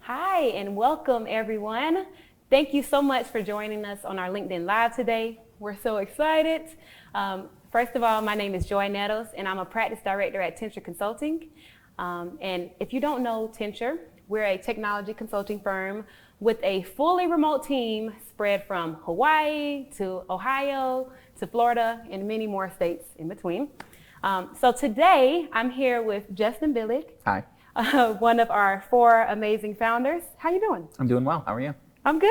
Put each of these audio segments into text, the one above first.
Hi, and welcome everyone. Thank you so much for joining us on our LinkedIn Live today. We're so excited. First of all, my name is Joy Nettles, and I'm a practice director at Tenture Consulting. And if you don't know Tenture, we're a technology consulting firm with a fully remote team spread from Hawaii to Ohio to Florida and many more states in between. So today, I'm here with Justin Billig. Hi. One of our 4 amazing founders. How you doing? I'm doing well. How are you? I'm good.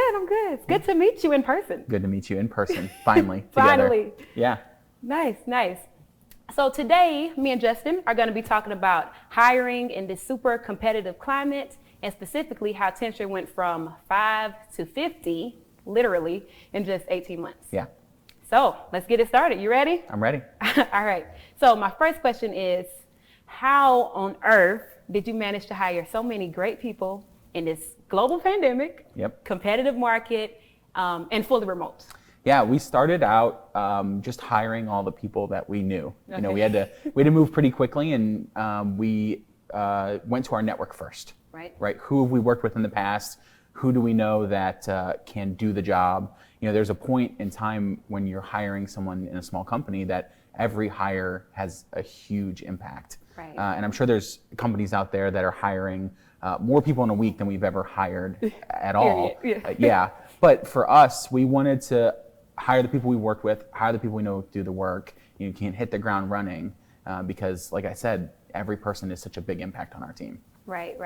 It's good to meet you in person. Good to meet you in person, finally. Finally. Together. Yeah. Nice. So today, me and Justin are going to be talking about hiring in this super competitive climate, and specifically how Tenture went from 5 to 50, literally, in just 18 months. Yeah. So let's get it started. You ready? I'm ready. All right. So my first question is, how on earth did you manage to hire so many great people in this global pandemic, competitive market, and fully remote? Yeah, we started out just hiring all the people that we knew. Okay. You know, we had to move pretty quickly, and we went to our network first. Right. Who have we worked with in the past? Who do we know that can do the job? You know, there's a point in time when you're hiring someone in a small company that every hire has a huge impact. Right. And I'm sure there's companies out there that are hiring more people in a week than we've ever hired at all. Yeah. But for us, we wanted to hire the people we work with, hire the people we know do the work. You can hit the ground running because, like I said, every person is such a big impact on our team. Right.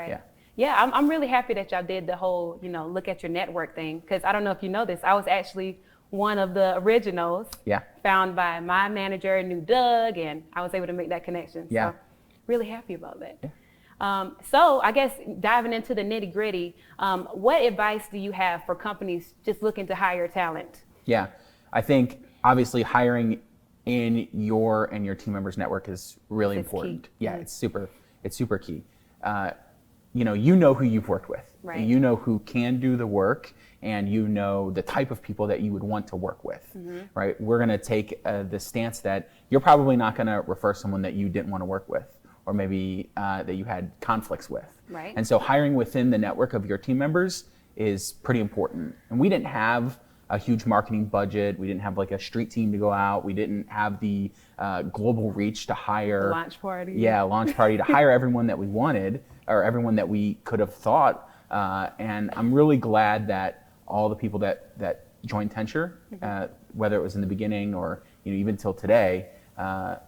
Yeah, I'm really happy that y'all did the whole, look at your network thing, because I don't know if you know this, I was actually one of the originals found by my manager, knew Doug, and I was able to make that connection. Yeah. So really happy about that. Yeah. So I guess diving into the nitty gritty, what advice do you have for companies just looking to hire talent? Yeah, I think obviously hiring in your and your team members' network is really important. Key. Yeah, it's super key. You know who you've worked with. Right. You know who can do the work, and you know the type of people that you would want to work with. Right? We're going to take the stance that you're probably not going to refer someone that you didn't want to work with, or maybe that you had conflicts with. Right. And so hiring within the network of your team members is pretty important. And we didn't have a huge marketing budget. We didn't have like a street team to go out. We didn't have the global reach to hire. Launch party. Yeah, launch party to hire everyone that we wanted, or everyone that we could have thought. And I'm really glad that all the people that joined Tenture, whether it was in the beginning or even till today, a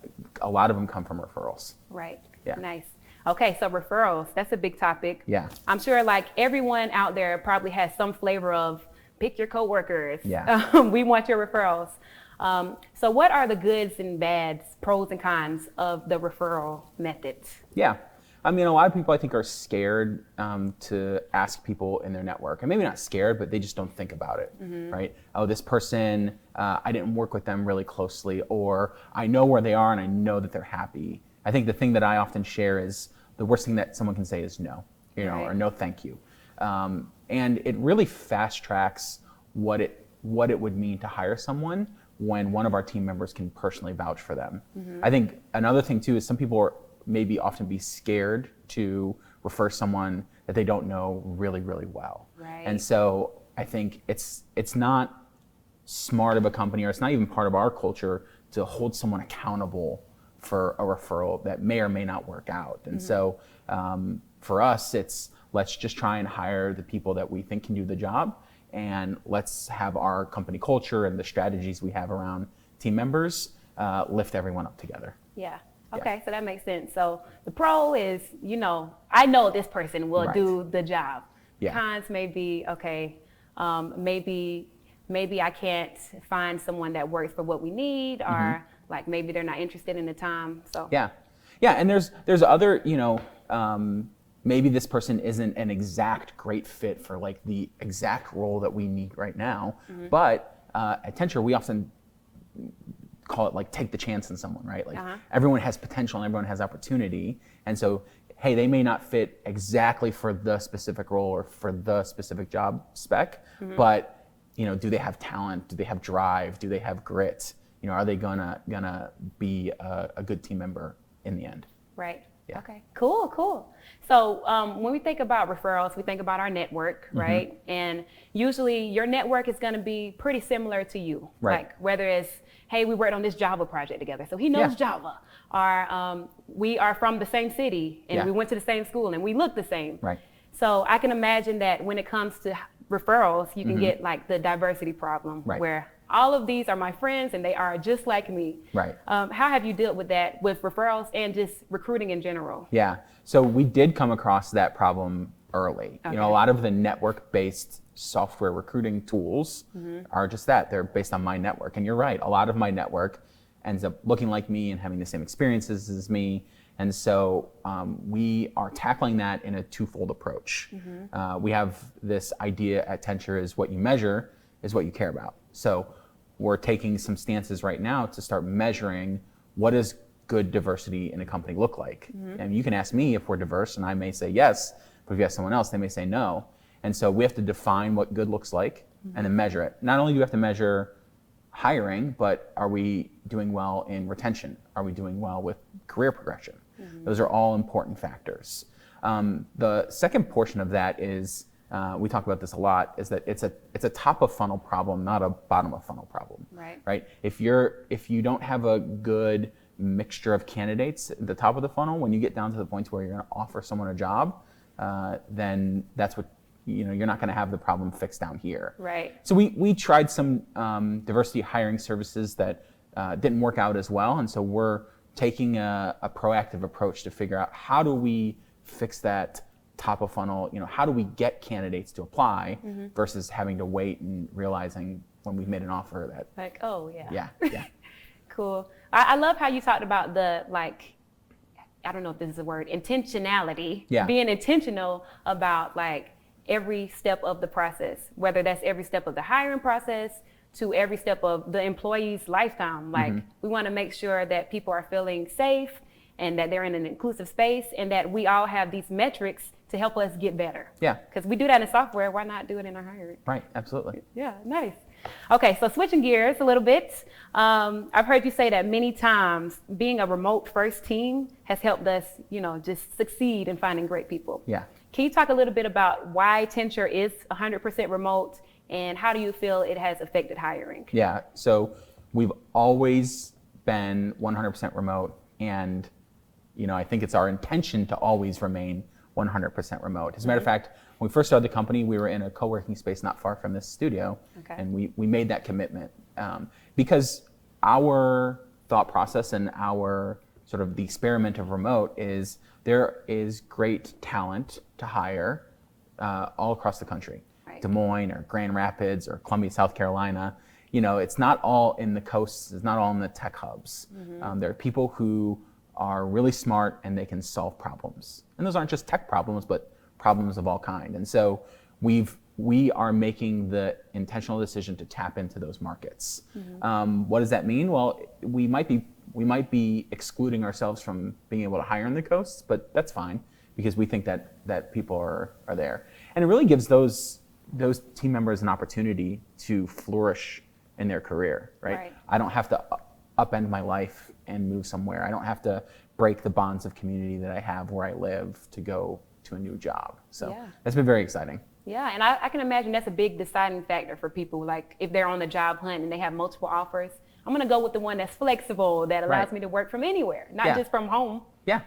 lot of them come from referrals. Right. Yeah. Nice. Okay, so referrals, that's a big topic. Yeah. I'm sure like everyone out there probably has some flavor of pick your coworkers. Yeah. We want your referrals. So what are the goods and bads, pros and cons of the referral methods? Yeah. I mean, a lot of people I think are scared to ask people in their network, and maybe not scared, but they just don't think about it, right? Oh, this person, I didn't work with them really closely, or I know where they are and I know that they're happy. I think the thing that I often share is the worst thing that someone can say is no, Right. or no thank you. And it really fast tracks what it would mean to hire someone when one of our team members can personally vouch for them. I think another thing too is some people are maybe often be scared to refer someone that they don't know really, really well. Right. And so I think it's not smart of a company, or it's not even part of our culture to hold someone accountable for a referral that may or may not work out. And so for us, it's let's just try and hire the people that we think can do the job, and let's have our company culture and the strategies we have around team members lift everyone up together. Yeah. Okay, so that makes sense. So the pro is, I know this person will do the job. Yeah. Cons may be, okay, maybe I can't find someone that works for what we need, or like maybe they're not interested in the time. So yeah, and there's other, maybe this person isn't an exact great fit for like the exact role that we need right now, but at Tenture we often call it like take the chance in someone, right? Like everyone has potential and everyone has opportunity, and so hey, they may not fit exactly for the specific role or for the specific job spec, but do they have talent? Do they have drive? Do they have grit? Are they gonna be a good team member in the end? Right. Yeah. Okay, cool. So when we think about referrals, we think about our network, right? And usually your network is going to be pretty similar to you. Right. Like whether it's, hey, we worked on this Java project together, so he knows Java. Or we are from the same city and we went to the same school and we look the same. Right. So I can imagine that when it comes to referrals, you can get like the diversity problem where all of these are my friends and they are just like me. Right. How have you dealt with that with referrals and just recruiting in general? Yeah. So we did come across that problem early. Okay. You know, a lot of the network-based software recruiting tools are just that. They're based on my network. And you're right. A lot of my network ends up looking like me and having the same experiences as me. And so we are tackling that in a twofold approach. We have this idea at Tenture is what you measure is what you care about. So we're taking some stances right now to start measuring what does good diversity in a company look like. And you can ask me if we're diverse and I may say yes, but if you ask someone else, they may say no. And so we have to define what good looks like and then measure it. Not only do we have to measure hiring, but are we doing well in retention? Are we doing well with career progression? Those are all important factors. The second portion of that is, we talk about this a lot, is that it's a top of funnel problem, not a bottom of funnel problem. Right? If you don't have a good mixture of candidates at the top of the funnel, when you get down to the point where you're going to offer someone a job, then that's what you're not going to have the problem fixed down here. Right. So we tried some diversity hiring services that didn't work out as well, and so we're taking a proactive approach to figure out how do we fix that top of funnel, how do we get candidates to apply versus having to wait and realizing when we've made an offer that like, oh yeah. Yeah. Cool. I love how you talked about the, like, I don't know if this is a word, intentionality. Yeah. Being intentional about like every step of the process, whether that's every step of the hiring process to every step of the employee's lifetime. Like we want to make sure that people are feeling safe and that they're in an inclusive space and that we all have these metrics to help us get better. Yeah. Because we do that in software, why not do it in our hiring? Right, absolutely. Yeah, nice. Okay, so switching gears a little bit, I've heard you say that many times being a remote first team has helped us, just succeed in finding great people. Yeah. Can you talk a little bit about why Tenture is 100% remote and how do you feel it has affected hiring? Yeah, so we've always been 100% remote, and I think it's our intention to always remain 100% remote. As a matter of fact, when we first started the company, we were in a co-working space not far from this studio, and we made that commitment because our thought process and our sort of the experiment of remote is there is great talent to hire all across the country. Des Moines or Grand Rapids or Columbia, South Carolina. It's not all in the coasts, it's not all in the tech hubs. There are people who are really smart and they can solve problems. And those aren't just tech problems, but problems of all kind. And so we are making the intentional decision to tap into those markets. What does that mean? Well, we might be excluding ourselves from being able to hire on the coasts, but that's fine because we think that people are there. And it really gives those team members an opportunity to flourish in their career, right? I don't have to upend my life and move somewhere. I don't have to break the bonds of community that I have where I live to go to a new job. So that's been very exciting. Yeah, and I can imagine that's a big deciding factor for people. Like if they're on the job hunt and they have multiple offers, I'm gonna go with the one that's flexible, that allows me to work from anywhere, not just from home. Yeah.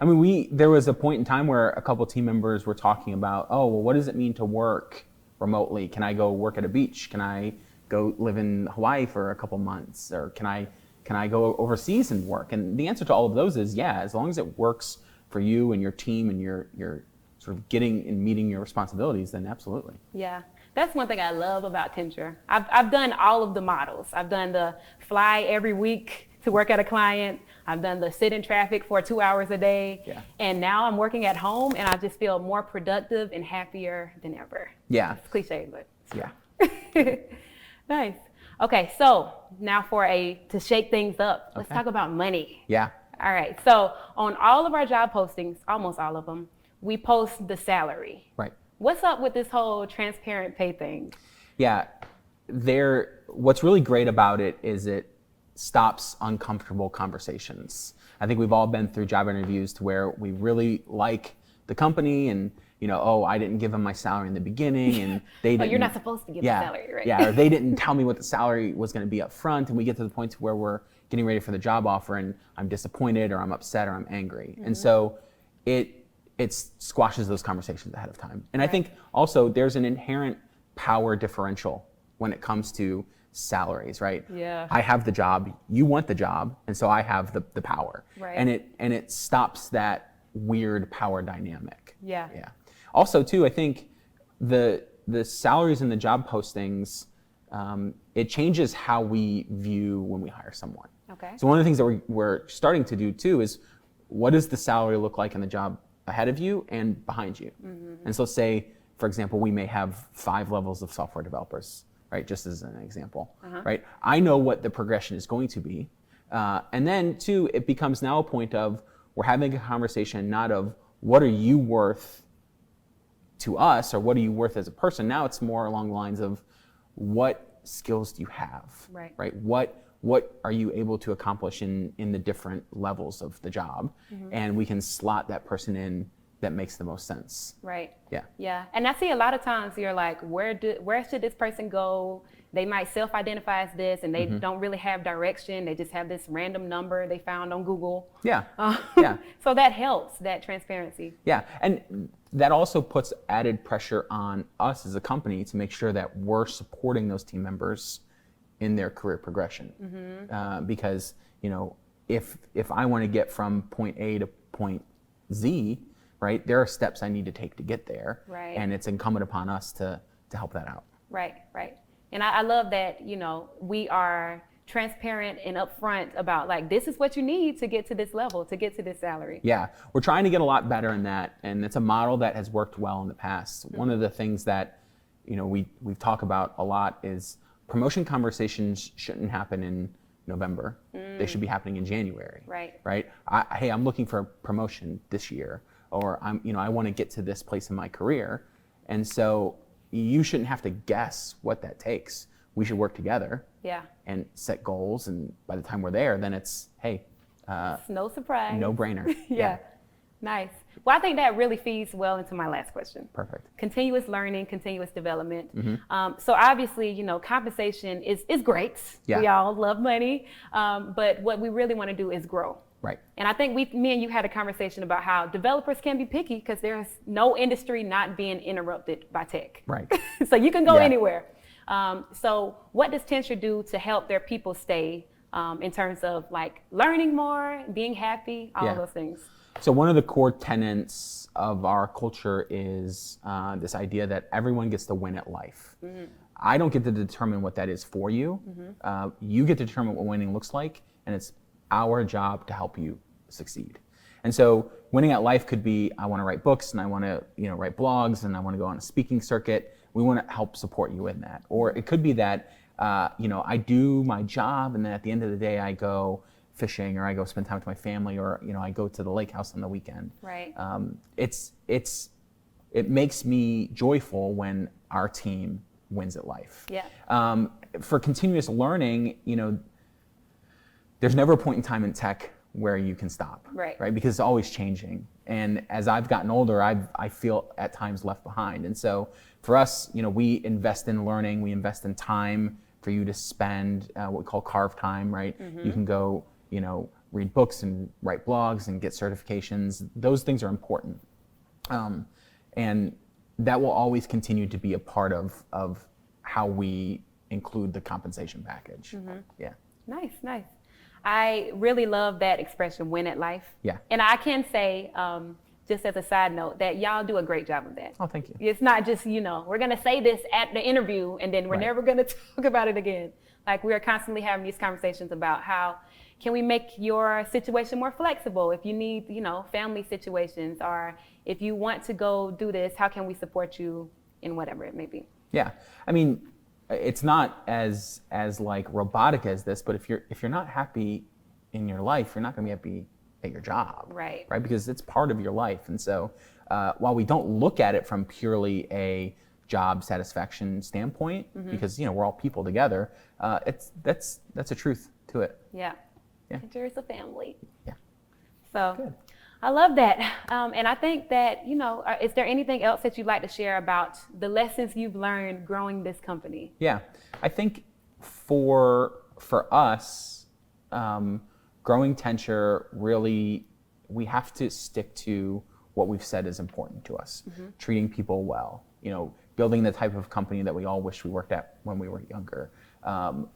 I mean, there was a point in time where a couple team members were talking about, oh, well, what does it mean to work remotely? Can I go work at a beach? Can I go live in Hawaii for a couple months? Or can I go overseas and work? And the answer to all of those is yeah, as long as it works for you and your team and you're sort of getting and meeting your responsibilities, then absolutely. Yeah, that's one thing I love about Tenture. I've done all of the models. I've done the fly every week to work at a client. I've done the sit in traffic for 2 hours a day. Yeah. And now I'm working at home and I just feel more productive and happier than ever. Yeah. It's cliche, but. Yeah. Nice. Okay, so now to shake things up, let's talk about money. Yeah. All right, so on all of our job postings, almost all of them, we post the salary. Right. What's up with this whole transparent pay thing? Yeah. What's really great about it is it stops uncomfortable conversations. I think we've all been through job interviews to where we really like the company and, oh, I didn't give them my salary in the beginning and they didn't. Oh, you're not supposed to give the salary, right? Yeah, or they didn't tell me what the salary was going to be up front, and we get to the point where we're getting ready for the job offer and I'm disappointed or I'm upset or I'm angry. And so it squashes those conversations ahead of time. And I think also there's an inherent power differential when it comes to salaries, right? Yeah. I have the job, you want the job, and so I have the power. Right. And it stops that weird power dynamic. Yeah. Yeah. Also too, I think the salaries and the job postings, it changes how we view when we hire someone. Okay. So one of the things that we're starting to do too is, what does the salary look like in the job ahead of you and behind you? And so say, for example, we may have 5 levels of software developers, right? Just as an example, right? I know what the progression is going to be. And then two, it becomes now a point of, we're having a conversation not of what are you worth to us or what are you worth as a person. Now it's more along the lines of what skills do you have, right? What are you able to accomplish in the different levels of the job? And we can slot that person in that makes the most sense. Right. Yeah. Yeah. And I see a lot of times you're like, where should this person go? They might self-identify as this and they don't really have direction. They just have this random number they found on Google. Yeah. Yeah. So that helps, that transparency. Yeah. And that also puts added pressure on us as a company to make sure that we're supporting those team members in their career progression. Because, if I want to get from point A to point Z, right, there are steps I need to take to get there. Right. And it's incumbent upon us to help that out. Right. And I love that, we are transparent and upfront about like, this is what you need to get to this level, to get to this salary. Yeah, we're trying to get a lot better in that. And it's a model that has worked well in the past. One of the things that, we've talked about a lot is promotion conversations shouldn't happen in November. They should be happening in January. Right? Hey, I'm looking for a promotion this year, or I want to get to this place in my career. And so you shouldn't have to guess what that takes. We should work together. Yeah. And set goals. And by the time we're there, then it's, hey, it's no surprise. No brainer. Yeah. Nice. Well, I think that really feeds well into my last question. Perfect. Continuous learning, continuous development. So obviously, compensation is great. Yeah. We all love money. But what we really want to do is grow. Right. And I think me and you had a conversation about how developers can be picky because there's no industry not being interrupted by tech. Right. So you can go anywhere. So what does Tenture do to help their people stay in terms of like learning more, being happy, all of those things? So one of the core tenets of our culture is this idea that everyone gets to win at life. I don't get to determine what that is for you. You get to determine what winning looks like, and it's our job to help you succeed. And so winning at life could be, I want to write books and I want to write blogs and I want to go on a speaking circuit. We want to help support you in that. Or it could be that I do my job and then at the end of the day I go fishing or I go spend time with my family or I go to the lake house on the weekend. Right. It makes me joyful when our team wins at life. Yeah. For continuous learning, there's never a point in time in tech where you can stop. Right. Because it's always changing. And as I've gotten older, I feel at times left behind. And so for us, we invest in learning, we invest in time for you to spend what we call carve time, right? You can go, read books and write blogs and get certifications. Those things are important. And that will always continue to be a part of how we include the compensation package. Yeah. Nice. I really love that expression, win at life. Yeah. And I can say, just as a side note, that y'all do a great job of that. Oh, thank you. It's not just, we're going to say this at the interview and then we're never going to talk about it again. Like we are constantly having these conversations about how can we make your situation more flexible if you need, family situations, or if you want to go do this, how can we support you in whatever it may be? Yeah. I mean, it's not as like robotic as this, but if you're not happy in your life, you're not going to be happy at your job. Right. Because it's part of your life. And so while we don't look at it from purely a job satisfaction standpoint, because we're all people together, that's a truth to it. Yeah. Yeah. Tenture is a family. Yeah. So Good. I love that. And I think that, is there anything else that you'd like to share about the lessons you've learned growing this company? Yeah, I think for us, growing Tenture, really, we have to stick to what we've said is important to us. Treating people well, building the type of company that we all wish we worked at when we were younger.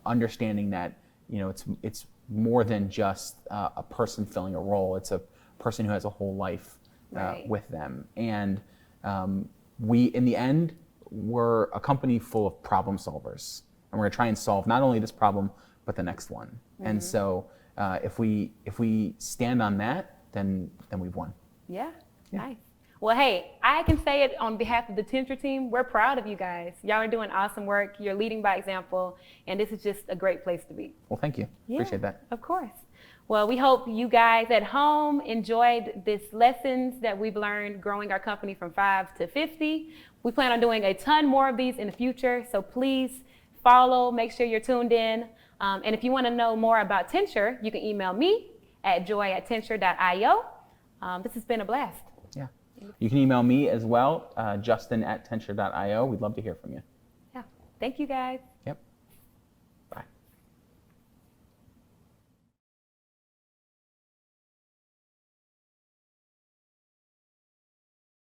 Understanding that, it's more than just a person filling a role. It's a person who has a whole life Right. with them. And we, in the end, we're a company full of problem solvers. And we're gonna try and solve not only this problem, but the next one. And so if we stand on that, then we've won. Yeah. Nice. Well, hey, I can say it on behalf of the Tenture team. We're proud of you guys. Y'all are doing awesome work. You're leading by example, and this is just a great place to be. Well, thank you. Yeah, Appreciate that. Of course. Well, we hope you guys at home enjoyed these lessons that we've learned growing our company from 5 to 50. We plan on doing a ton more of these in the future, so please follow, make sure you're tuned in. And if you want to know more about Tenture, you can email me at joy@tenture.io. This has been a blast. Yeah. You can email me as well, Justin@tenture.io. We'd love to hear from you. Yeah. Thank you, guys. Yep.